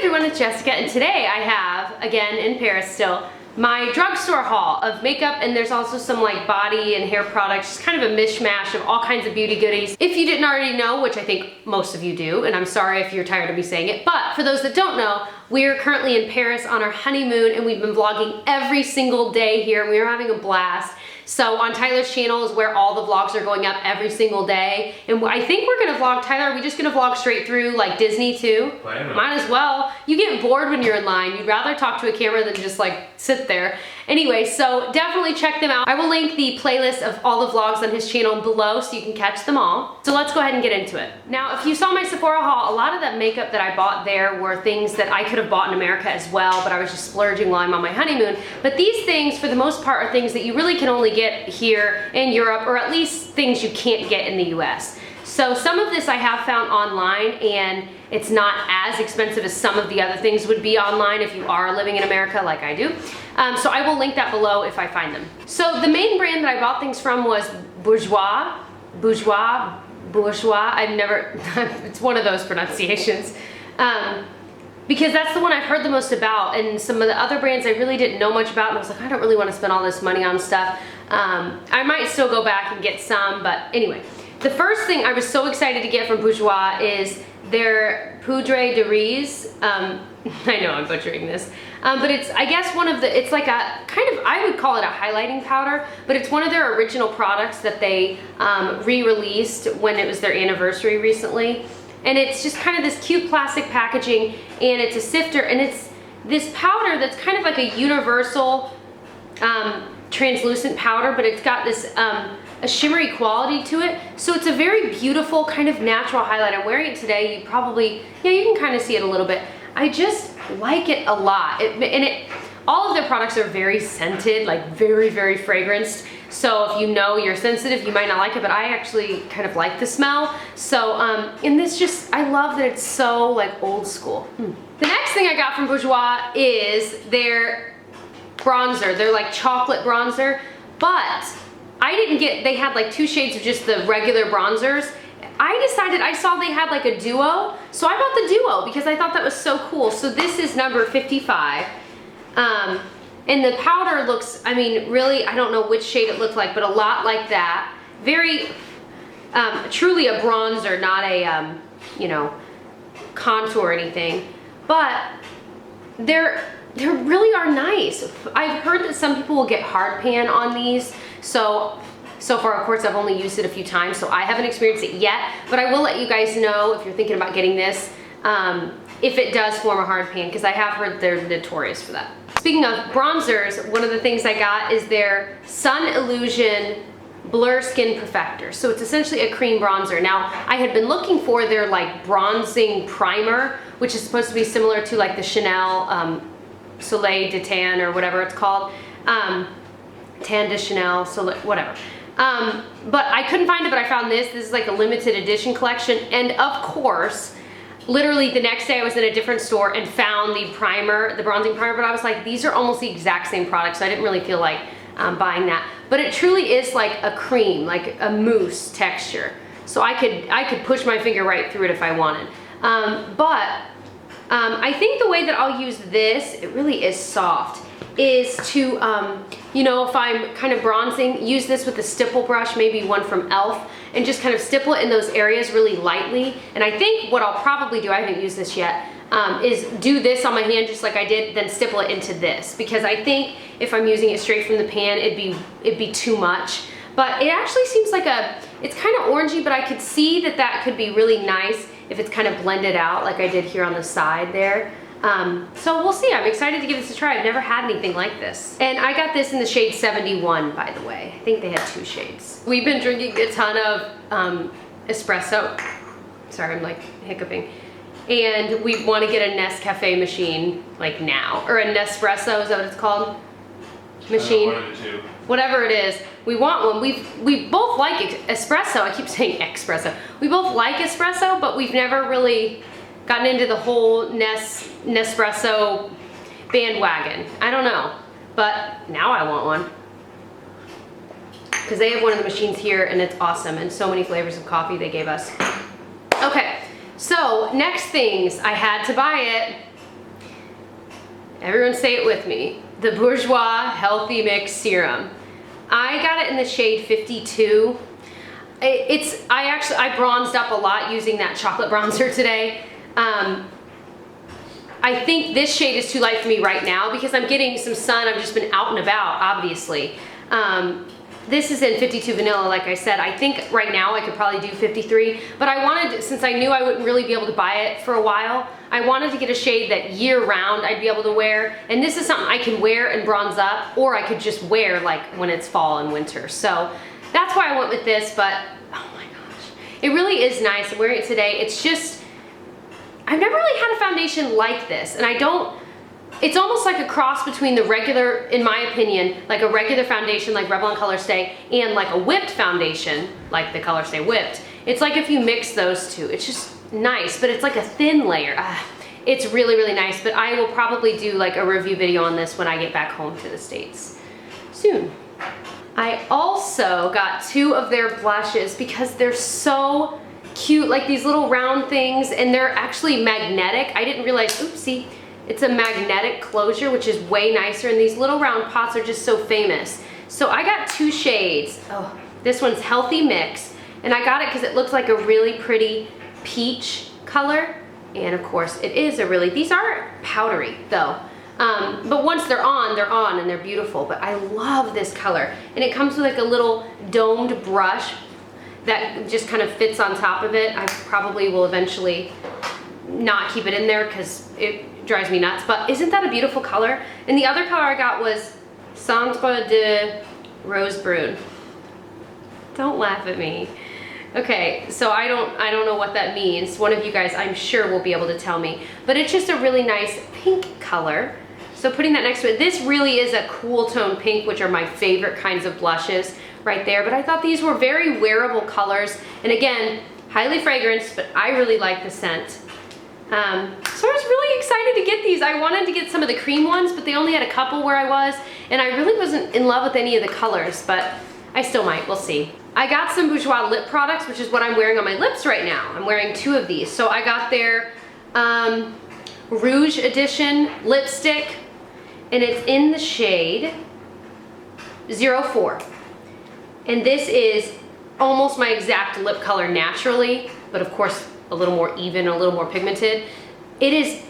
everyone, it's Jessica, and today I have, again in Paris still, my drugstore haul of makeup, and there's also some like body and hair products, just kind of a mishmash of all kinds of beauty goodies. If you didn't already know, which I think most of you do, and I'm sorry if you're tired of me saying it, but for those that don't know, we're currently in Paris on our honeymoon, and we've been vlogging every single day here, and we are having a blast. So on Tyler's channel is where all the vlogs are going up every single day. And I think we're gonna vlog, Tyler, are we just gonna vlog straight through like Disney too? Might as well. You get bored when you're in line. You'd rather talk to a camera than just like sit there. Anyway, so definitely check them out. I will link the playlist of all the vlogs on his channel below so you can catch them all. So let's go ahead and get into it. Now, if you saw my Sephora haul, a lot of that makeup that I bought there were things that I could have bought in America as well, but I was just splurging while I'm on my honeymoon. But these things, for the most part, are things that you really can only get here in Europe, or at least things you can't get in the US. So some of this I have found online, and it's not as expensive as some of the other things would be online if you are living in America like I do. So I will link that below if I find them. So the main brand that I bought things from was Bourjois. I've never, it's one of those pronunciations. Because that's the one I've heard the most about, and some of the other brands I really didn't know much about, and I was like, I don't really want to spend all this money on stuff. I might still go back and get some, but anyway. The first thing I was so excited to get from Bourjois is their Poudre de Riz. I know I'm butchering this, but it's, I guess, one of the, it's like a kind of, I would call it a highlighting powder, but it's one of their original products that they re-released when it was their anniversary recently. And it's just kind of this cute plastic packaging, and it's a sifter, and it's this powder that's kind of like a universal translucent powder, but it's got this a shimmery quality to it. So it's a very beautiful kind of natural highlight. I'm wearing it today. You probably, yeah, you can kind of see it a little bit. I just like it a lot. All of their products are very scented, like very, very fragranced. So if you know you're sensitive, you might not like it, but I actually kind of like the smell. So, and this just, I love that it's so like old school. The next thing I got from Bourjois is their bronzer. They're like chocolate bronzer, but I didn't get, they had like 2 shades of just the regular bronzers. I saw they had like a duo, so I bought the duo because I thought that was so cool. So this is number 55. And the powder looks, I mean, really, I don't know which shade it looked like, but a lot like that. Very, truly a bronzer, not a, you know, contour or anything. But they really are nice. I've heard that some people will get hard pan on these. So far, of course, I've only used it a few times, so I haven't experienced it yet. But I will let you guys know if you're thinking about getting this, if it does form a hard pan, because I have heard they're notorious for that. Speaking of bronzers, one of the things I got is their Sun Illusion Blur Skin Perfector. So it's essentially a cream bronzer. Now, I had been looking for their like bronzing primer, which is supposed to be similar to like the Chanel Soleil de Tan or whatever it's called. Tan de Chanel, whatever. But I couldn't find it, but I found this. This is like a limited edition collection. And of course, literally the next day I was in a different store and found the primer, the bronzing primer, but I was like, these are almost the exact same product, so I didn't really feel like buying that. But it truly is like a cream, like a mousse texture. So I could push my finger right through it if I wanted. I think the way that I'll use this, it really is soft, is to, you know, if I'm kind of bronzing, use this with a stipple brush, maybe one from e.l.f., and just kind of stipple it in those areas really lightly. And I think what I'll probably do, I haven't used this yet, is do this on my hand just like I did, then stipple it into this. Because I think if I'm using it straight from the pan, it'd be too much. But it actually seems like it's kind of orangey, but I could see that that could be really nice if it's kind of blended out like I did here on the side there. So we'll see. I'm excited to give this a try. I've never had anything like this. And I got this in the shade 71, by the way. I think they had 2 shades. We've been drinking a ton of espresso. Sorry, I'm like hiccuping. And we want to get a Nescafe machine like now. Or a Nespresso, is that what it's called? Machine. One of the two. Whatever it is, we want one. We both like espresso. I keep saying espresso. We both like espresso, but we've never really gotten into the whole Nespresso bandwagon. I don't know, but now I want one. Because they have one of the machines here and it's awesome, and so many flavors of coffee they gave us. Okay, so next things, I had to buy it. Everyone say it with me. The Bourjois Healthy Mix Serum. I got it in the shade 52. I bronzed up a lot using that chocolate bronzer today. I think this shade is too light for me right now because I'm getting some sun. I've just been out and about, obviously. This is in 52 vanilla, like I said. I think right now I could probably do 53, but I wanted, since I knew I wouldn't really be able to buy it for a while, I wanted to get a shade that year round I'd be able to wear. And this is something I can wear and bronze up, or I could just wear like when it's fall and winter. So that's why I went with this, but oh my gosh, it really is nice. I'm wearing it today. It's just, I've never really had a foundation like this, and it's almost like a cross between the regular, in my opinion, like a regular foundation like Revlon Color Stay and like a whipped foundation, like the Color Stay Whipped. It's like if you mix those two, it's just nice, but it's like a thin layer. It's really, really nice, but I will probably do like a review video on this when I get back home to the States soon. I also got 2 of their blushes because they're so cute, like these little round things, and they're actually magnetic. I didn't realize, oopsie. It's a magnetic closure, which is way nicer, and these little round pots are just so famous. So I got 2 shades. Oh, this one's Healthy Mix, and I got it because it looks like a really pretty peach color, and of course it is these are powdery though. But once they're on and they're beautiful, but I love this color. And it comes with like a little domed brush that just kind of fits on top of it. I probably will eventually not keep it in there because it drives me nuts, but isn't that a beautiful color? And the other color I got was Centre de Rose Brune. Don't laugh at me. Okay, so I don't know what that means. One of you guys, I'm sure, will be able to tell me. But it's just a really nice pink color. So putting that next to it, this really is a cool tone pink, which are my favorite kinds of blushes right there. But I thought these were very wearable colors. And again, highly fragranced, but I really like the scent. So I was really excited to get these. I wanted to get some of the cream ones, but they only had a couple where I was, and I really wasn't in love with any of the colors, but I still might, we'll see. I got some Bourjois lip products, which is what I'm wearing on my lips right now. I'm wearing 2 of these. So I got their Rouge Edition lipstick, and it's in the shade 04. And this is almost my exact lip color naturally, but of course a little more even, a little more pigmented. It is,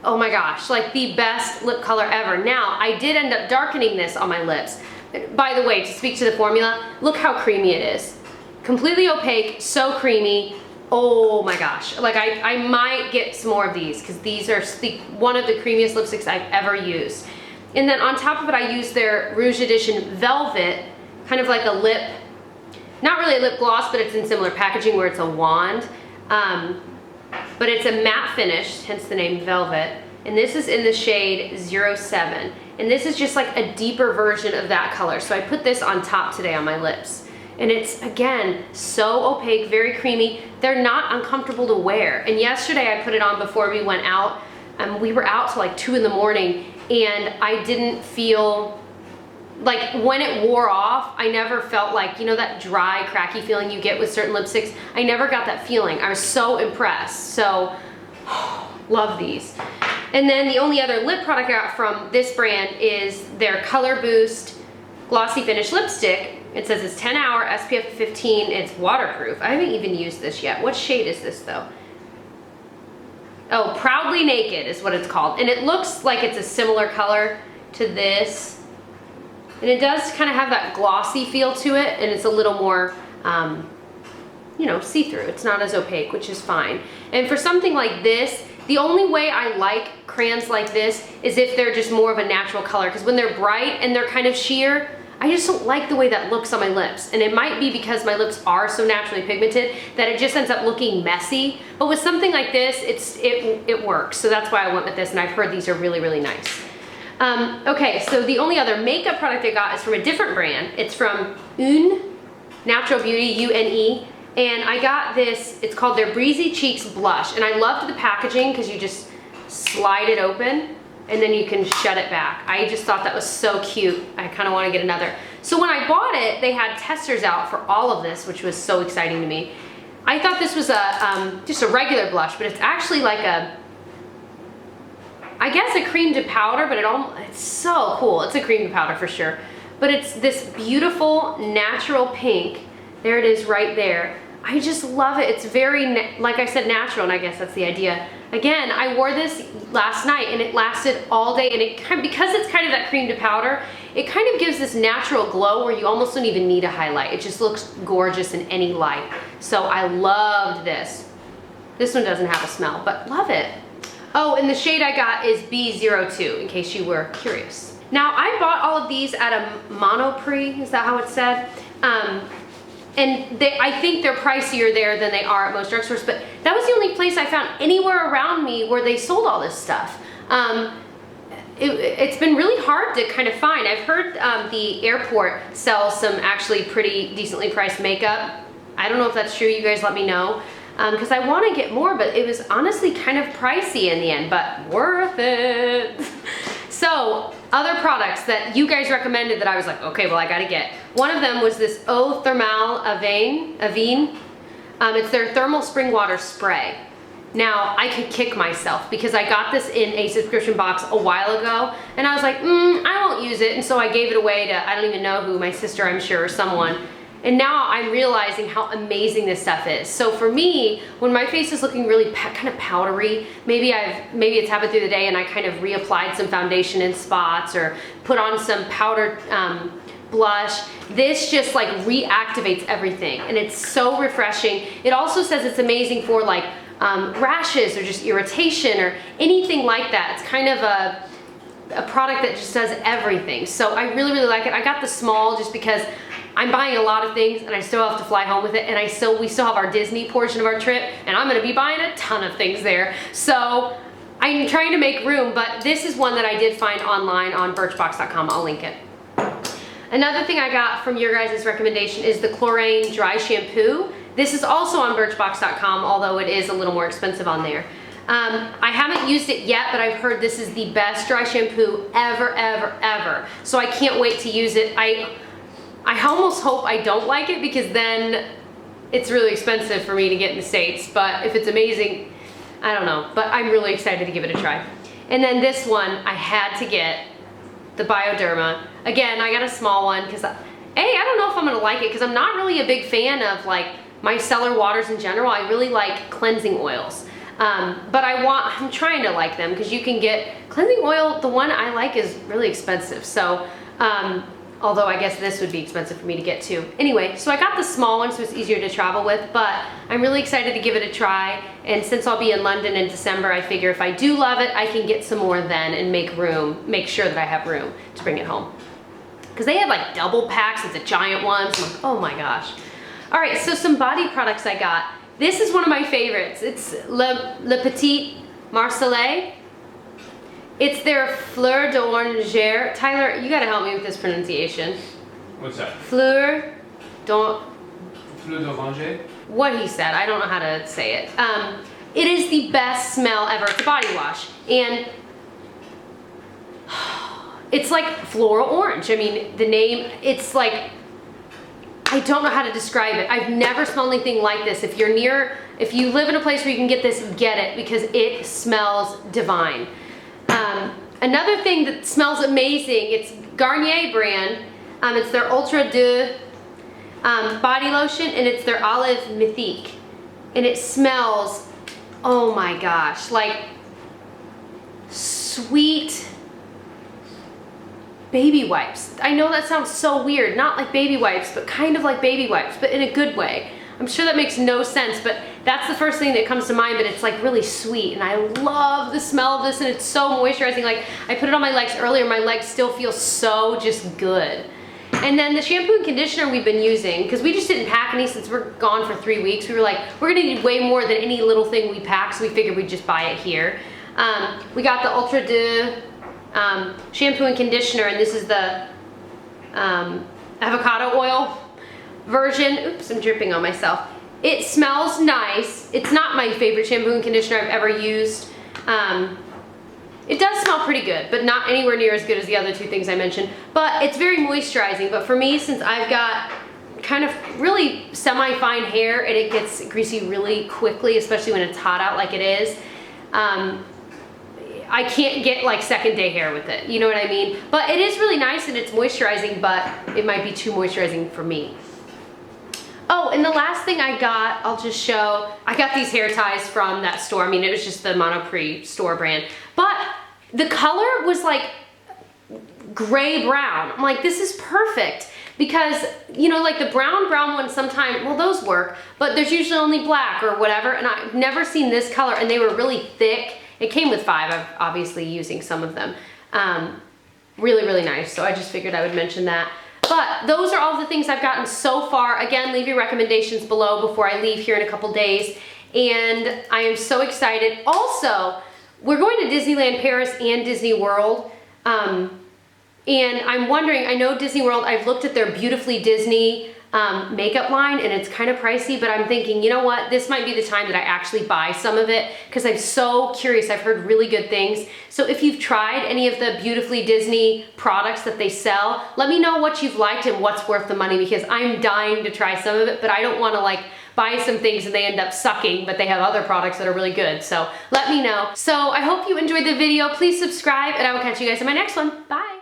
oh my gosh, like the best lip color ever. Now, I did end up darkening this on my lips. By the way, to speak to the formula, look how creamy it is. Completely opaque, so creamy. Oh my gosh, like I might get some more of these because these are one of the creamiest lipsticks I've ever used. And then on top of it, I used their Rouge Edition Velvet, kind of like a lip, not really a lip gloss, but it's in similar packaging where it's a wand. But it's a matte finish, hence the name Velvet, and this is in the shade 07, and this is just like a deeper version of that color. So I put this on top today on my lips, and it's, again, so opaque, very creamy. They're not uncomfortable to wear. And yesterday I put it on before we went out. We were out till like 2 in the morning, and I didn't feel like, when it wore off, I never felt like, you know, that dry, cracky feeling you get with certain lipsticks. I never got that feeling. I was so impressed. So, love these. And then the only other lip product I got from this brand is their Color Boost Glossy Finish Lipstick. It says it's 10-hour SPF 15. It's waterproof. I haven't even used this yet. What shade is this though? Oh, Proudly Naked is what it's called. And it looks like it's a similar color to this. And it does kind of have that glossy feel to it, and it's a little more, you know, see-through. It's not as opaque, which is fine. And for something like this, the only way I like crayons like this is if they're just more of a natural color, because when they're bright and they're kind of sheer, I just don't like the way that looks on my lips. And it might be because my lips are so naturally pigmented that it just ends up looking messy. But with something like this, it works. So that's why I went with this, and I've heard these are really, really nice. Okay, so the only other makeup product I got is from a different brand. It's from Une Natural Beauty, U-N-E, and I got this, it's called their Breezy Cheeks Blush, and I loved the packaging because you just slide it open and then you can shut it back. I just thought that was so cute. I kind of want to get another. So when I bought it, they had testers out for all of this, which was so exciting to me. I thought this was a just a regular blush, but it's actually like a I guess a cream to powder, but it's so cool. It's a cream to powder for sure. But it's this beautiful natural pink. There it is right there. I just love it. It's very, like I said, natural, and I guess that's the idea. Again, I wore this last night and it lasted all day, and it because it's kind of that cream to powder, it kind of gives this natural glow where you almost don't even need a highlight. It just looks gorgeous in any light. So I loved this. This one doesn't have a smell, but love it. Oh, and the shade I got is B02, in case you were curious. Now, I bought all of these at a Monoprix, is that how it's said? And I think they're pricier there than they are at most drugstores, but that was the only place I found anywhere around me where they sold all this stuff. It's been really hard to kind of find. I've heard the airport sells some actually pretty decently priced makeup. I don't know if that's true, you guys let me know. Because I want to get more, but it was honestly kind of pricey in the end, but worth it. So, other products that you guys recommended that I was like, okay, well I gotta get. One of them was this Eau Thermale Avene. It's their thermal spring water spray. Now, I could kick myself because I got this in a subscription box a while ago, and I was like, I won't use it, and so I gave it away to, I don't even know who, my sister I'm sure, or someone. And now I'm realizing how amazing this stuff is. So for me, when my face is looking really kind of powdery, maybe it's happened through the day and I kind of reapplied some foundation in spots or put on some powdered blush, this just like reactivates everything, and it's so refreshing. It also says it's amazing for like rashes or just irritation or anything like that. It's kind of a product that just does everything. So I really, really like it. I got the small just because I'm buying a lot of things and I still have to fly home with it, and we still have our Disney portion of our trip, and I'm gonna be buying a ton of things there. So I'm trying to make room, but this is one that I did find online on birchbox.com. I'll link it. Another thing I got from your guys' recommendation is the Chlorane Dry Shampoo. This is also on birchbox.com, although it is a little more expensive on there. I haven't used it yet, but I've heard this is the best dry shampoo ever, ever, ever. So I can't wait to use it. I almost hope I don't like it because then it's really expensive for me to get in the States, but if it's amazing, I don't know, but I'm really excited to give it a try. And then this one, I had to get the Bioderma. Again, I got a small one because, I don't know if I'm gonna like it because I'm not really a big fan of like micellar waters in general. I really like cleansing oils. But I'm trying to like them because you can get cleansing oil. The one I like is really expensive. So, although I guess this would be expensive for me to get too. Anyway, so I got the small one so it's easier to travel with, but I'm really excited to give it a try. And since I'll be in London in December, I figure if I do love it, I can get some more then and make sure that I have room to bring it home. Because they had like double packs, it's a giant one, so I'm like, oh my gosh. All right, so some body products I got. This is one of my favorites. It's Le Petit Marseillais. It's their Fleur d'Oranger. Tyler, you gotta help me with this pronunciation. What's that? Fleur d'Oranger? What he said, I don't know how to say it. It is the best smell ever. It's a body wash. And it's like floral orange. I mean, the name, it's like, I don't know how to describe it. I've never smelled anything like this. If you live in a place where you can get this, get it because it smells divine. Another thing that smells amazing, it's Garnier brand. It's their Ultra Doux body lotion, and it's their Olive Mythique. And it smells, oh my gosh, like sweet baby wipes. I know that sounds so weird, not like baby wipes, but kind of like baby wipes, but in a good way. I'm sure that makes no sense, but that's the first thing that comes to mind, but it's like really sweet, and I love the smell of this, and it's so moisturizing. Like, I put it on my legs earlier, my legs still feel so just good. And then the shampoo and conditioner we've been using, because we just didn't pack any since we're gone for 3 weeks, we were like, we're gonna need way more than any little thing we pack, so we figured we'd just buy it here. We got the Ultra Doux shampoo and conditioner, and this is the avocado oil version. Oops, I'm dripping on myself. It smells nice. It's not my favorite shampoo and conditioner I've ever used. It does smell pretty good, but not anywhere near as good as the other two things I mentioned. But it's very moisturizing. But for me, since I've got kind of really semi-fine hair and it gets greasy really quickly, especially when it's hot out like it is, I can't get like second day hair with it. You know what I mean? But it is really nice and it's moisturizing, but it might be too moisturizing for me. Oh, and the last thing I got, I'll just show. I got these hair ties from that store. I mean, it was just the Monoprix store brand. But the color was like gray brown. I'm like, this is perfect. Because, you know, like the brown ones sometimes, well, those work, but there's usually only black or whatever. And I've never seen this color, and they were really thick. It came with 5, I'm obviously using some of them. Really, really nice. So I just figured I would mention that. But those are all the things I've gotten so far. Again, leave your recommendations below before I leave here in a couple days. And I am so excited. Also, we're going to Disneyland Paris and Disney World. And I'm wondering, I know Disney World, I've looked at their Beautifully Disney makeup line, and it's kind of pricey, but I'm thinking, you know what, this might be the time that I actually buy some of it, because I'm so curious. I've heard really good things. So if you've tried any of the Beautifully Disney products that they sell, let me know what you've liked and what's worth the money, because I'm dying to try some of it, but I don't want to like buy some things and they end up sucking, but they have other products that are really good. So let me know. So I hope you enjoyed the video. Please subscribe, and I will catch you guys in my next one. Bye.